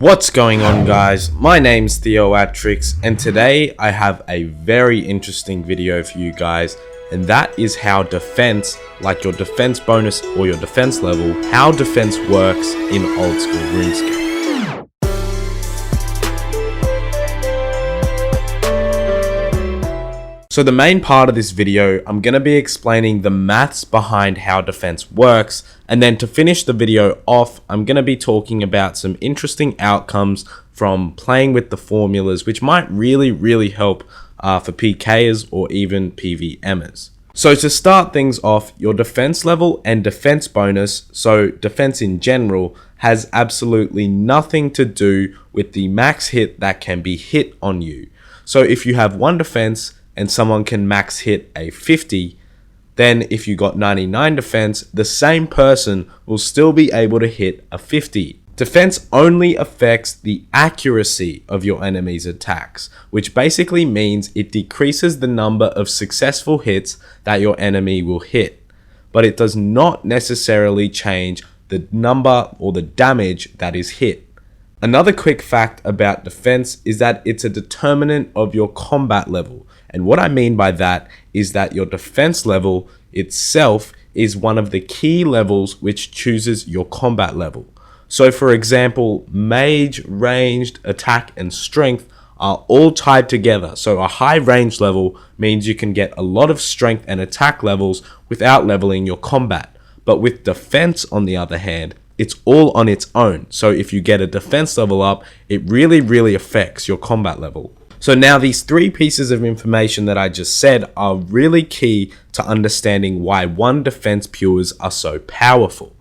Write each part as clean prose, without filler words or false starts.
What's going on, guys? My name's Theoatrix, and today I have a very interesting video for you guys, and that is how defense, like your defense bonus or your defense level, how defense works in Oldschool Runescape. So the main part of this video, I'm going to be explaining the maths behind how defense works, and then to finish the video off, I'm going to be talking about some interesting outcomes from playing with the formulas, which might really help for PKers or even PVMers. So to start things off, your defense level and defense bonus, so defense in general, has absolutely nothing to do with the max hit that can be hit on you. So if you have one defense and someone can max hit a 50, then if you got 99 defense, the same person will still be able to hit a 50. Defense only affects the accuracy of your enemy's attacks, which basically means it decreases the number of successful hits that your enemy will hit, but it does not necessarily change the number or the damage that is hit. Another quick fact about defense is that it's a determinant of your combat level. And what I mean by that is that your defense level itself is one of the key levels which chooses your combat level. So for example, mage, ranged, attack, and strength are all tied together. So a high range level means you can get a lot of strength and attack levels without leveling your combat. But with defense, on the other hand, it's all on its own. So if you get a defense level up, it really affects your combat level. So now these three pieces of information that I just said are really key to understanding why one defense pures are so powerful.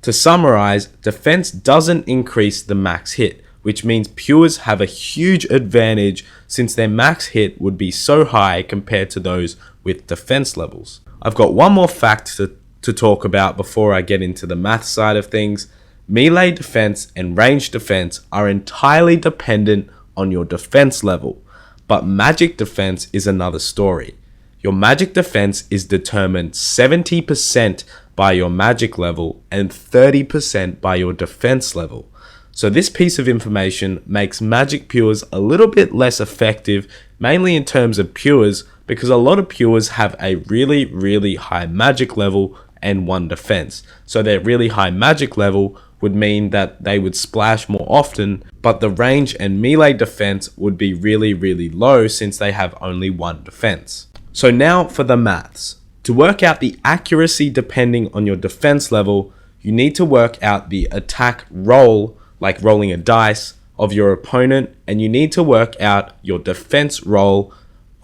To summarize, defense doesn't increase the max hit, which means pures have a huge advantage since their max hit would be so high compared to those with defense levels. I've got one more fact to talk about before I get into the math side of things. Melee defense and ranged defense are entirely dependent on your defense level, but magic defense is another story. Your magic defense is determined 70% by your magic level and 30% by your defense level. So this piece of information makes magic pures a little bit less effective, mainly in terms of pures, because a lot of pures have a really high magic level and one defense. So their really high magic level would mean that they would splash more often, but the range and melee defense would be really low since they have only one defense. So now for the maths. To work out the accuracy depending on your defense level, you need to work out the attack roll, like rolling a dice, of your opponent, and you need to work out your defense roll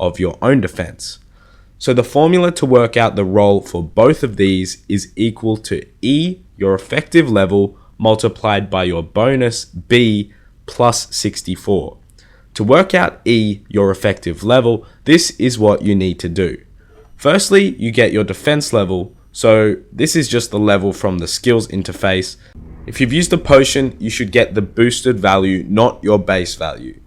of your own defense. So the formula to work out the roll for both of these is equal to E, your effective level, multiplied by your bonus B plus 64. To work out E, your effective level, this is what you need to do. Firstly, you get your defense level. So this is just the level from the skills interface. If you've used a potion, you should get the boosted value, not your base value.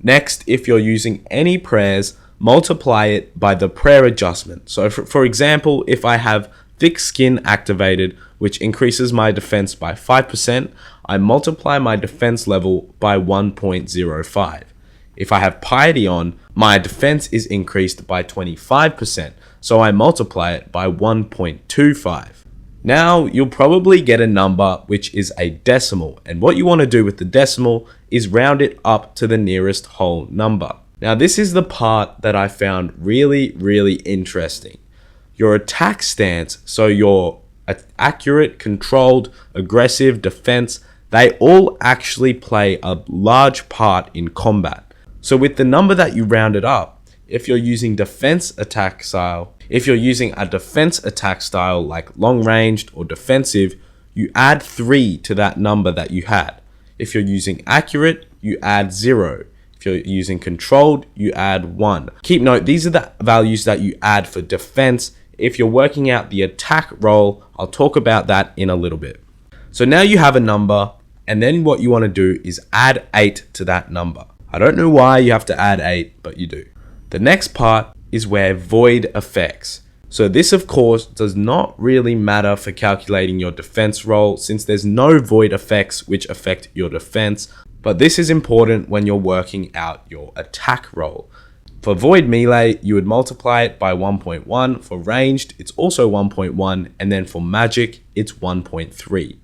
Next, if you're using any prayers, multiply it by the prayer adjustment. So for example, if I have thick skin activated, which increases my defense by 5%, I multiply my defense level by 1.05. If I have piety on, my defense is increased by 25%, so I multiply it by 1.25. Now you'll probably get a number which is a decimal, and what you want to do with the decimal is round it up to the nearest whole number. Now this is the part that I found really interesting. Your attack stance, so your accurate, controlled, aggressive, defense, they all actually play a large part in combat. So with the number that you rounded up, if you're using defense attack style, if you're using a defense attack style like long ranged or defensive, you add 3 to that number that you had. If you're using accurate, you add 0. If you're using controlled, you add 1. Keep note, these are the values that you add for defense. If you're working out the attack roll, I'll talk about that in a little bit. So now you have a number, and then what you want to do is add 8 to that number. I don't know why you have to add 8, but you do. The next part is where void effects. So this of course does not really matter for calculating your defense roll since there's no void effects which affect your defense, But this is important when you're working out your attack roll. For void melee, you would multiply it by 1.1. For ranged, it's also 1.1. And then for magic, it's 1.3.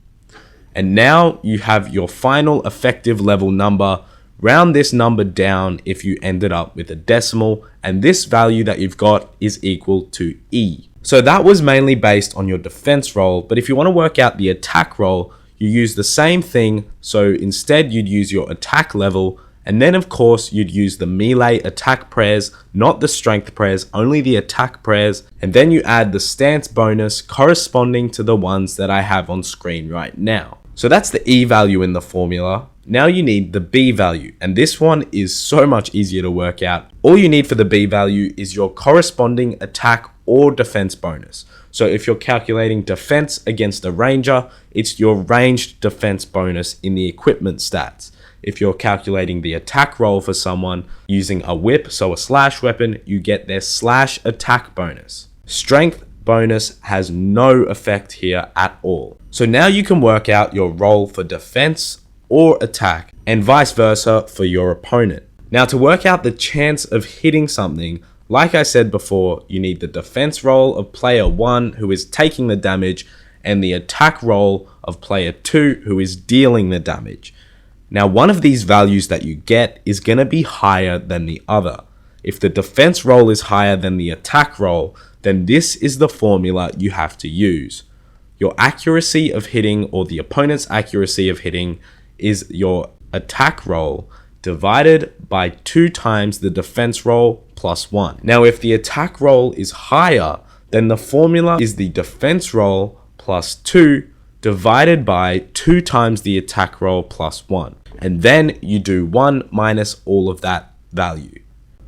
And now you have your final effective level number. Round this number down if you ended up with a decimal. And this value that you've got is equal to E. So that was mainly based on your defense roll. But if you want to work out the attack roll, you use the same thing. So instead, you'd use your attack level. And then, of course, you'd use the melee attack prayers, not the strength prayers, only the attack prayers. And then you add the stance bonus corresponding to the ones that I have on screen right now. So that's the E value in the formula. Now you need the B value. And this one is so much easier to work out. All you need for the B value is your corresponding attack or defense bonus. So if you're calculating defense against a ranger, it's your ranged defense bonus in the equipment stats. If you're calculating the attack roll for someone using a whip, so a slash weapon, you get their slash attack bonus. Strength bonus has no effect here at all. So now you can work out your roll for defense or attack and vice versa for your opponent. Now to work out the chance of hitting something, like I said before, you need the defense roll of player 1 who is taking the damage and the attack roll of player 2 who is dealing the damage. Now, one of these values that you get is going to be higher than the other. If the defense roll is higher than the attack roll, then this is the formula you have to use. Your accuracy of hitting, or the opponent's accuracy of hitting, is your attack roll divided by 2 times the defense roll plus 1. Now, if the attack roll is higher, then the formula is the defense roll plus 2 divided by 2 times the attack roll plus 1. And then you do 1 minus all of that value.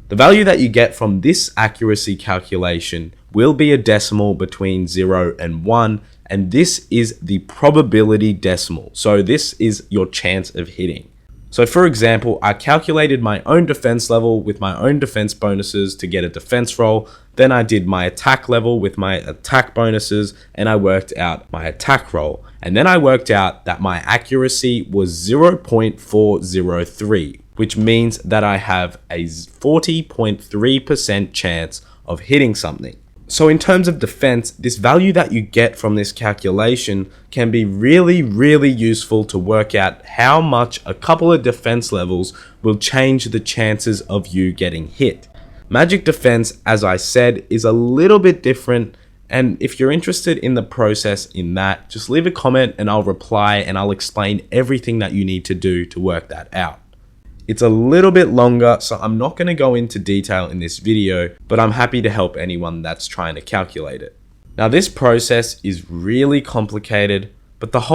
The value that you get from this accuracy calculation will be a decimal between 0 and 1, and this is the probability decimal. So this is your chance of hitting. So for example, I calculated my own defense level with my own defense bonuses to get a defense roll. Then I did my attack level with my attack bonuses and I worked out my attack roll. And then I worked out that my accuracy was 0.403, which means that I have a 40.3% chance of hitting something. So in terms of defense, this value that you get from this calculation can be really useful to work out how much a couple of defense levels will change the chances of you getting hit. Magic defense, as I said, is a little bit different, and if you're interested in the process in that, just leave a comment and I'll reply and I'll explain everything that you need to do to work that out. It's a little bit longer, so I'm not going to go into detail in this video, but I'm happy to help anyone that's trying to calculate it. Now, this process is really complicated, but this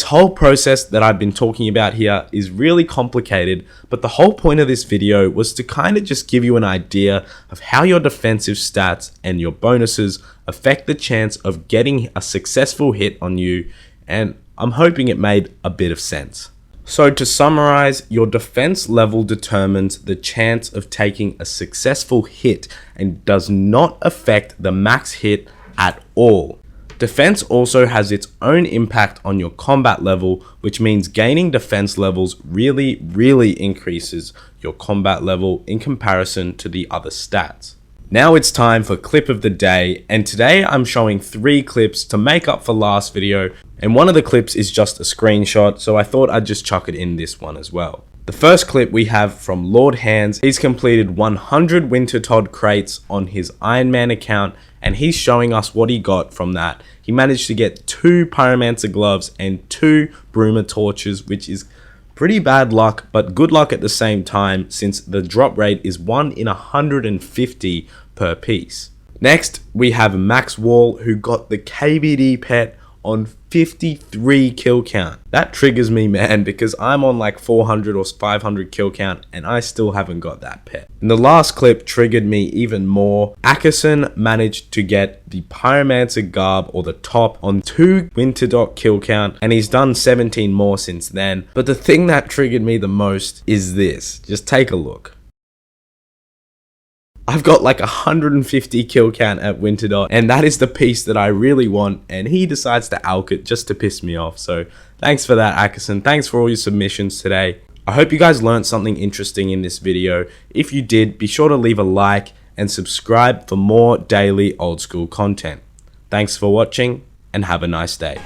whole process that I've been talking about here is really complicated, but the whole point of this video was to kind of just give you an idea of how your defensive stats and your bonuses affect the chance of getting a successful hit on you, and I'm hoping it made a bit of sense. So to summarize, your defense level determines the chance of taking a successful hit and does not affect the max hit at all. Defense also has its own impact on your combat level, which means gaining defense levels really increases your combat level in comparison to the other stats. Now it's time for clip of the day, and today I'm showing 3 clips to make up for last video, and one of the clips is just a screenshot, so I thought I'd just chuck it in this one as well. The first clip we have from Lord Hands. He's completed 100 Wintertodt crates on his Iron Man account, and he's showing us what he got from that. He managed to get 2 Pyromancer gloves and 2 Bruma torches, which is pretty bad luck, but good luck at the same time, since the drop rate is 1 in 150 per piece. Next, we have Max Wall, who got the KBD pet on 53 kill count. That triggers me, man, because I'm on like 400 or 500 kill count and I still haven't got that pet. And the last clip triggered me even more. Akason managed to get the Pyromancer garb, or the top, on 2 Wintertodt kill count, and he's done 17 more since then. But the thing that triggered me the most is this. Just take a look. I've got like 150 kill count at Winterdot, and that is the piece that I really want, and he decides to alk it just to piss me off. So thanks for that, Akason. Thanks for all your submissions today. I hope you guys learned something interesting in this video. If you did, be sure to leave a like and subscribe for more daily old school content. Thanks for watching, and have a nice day.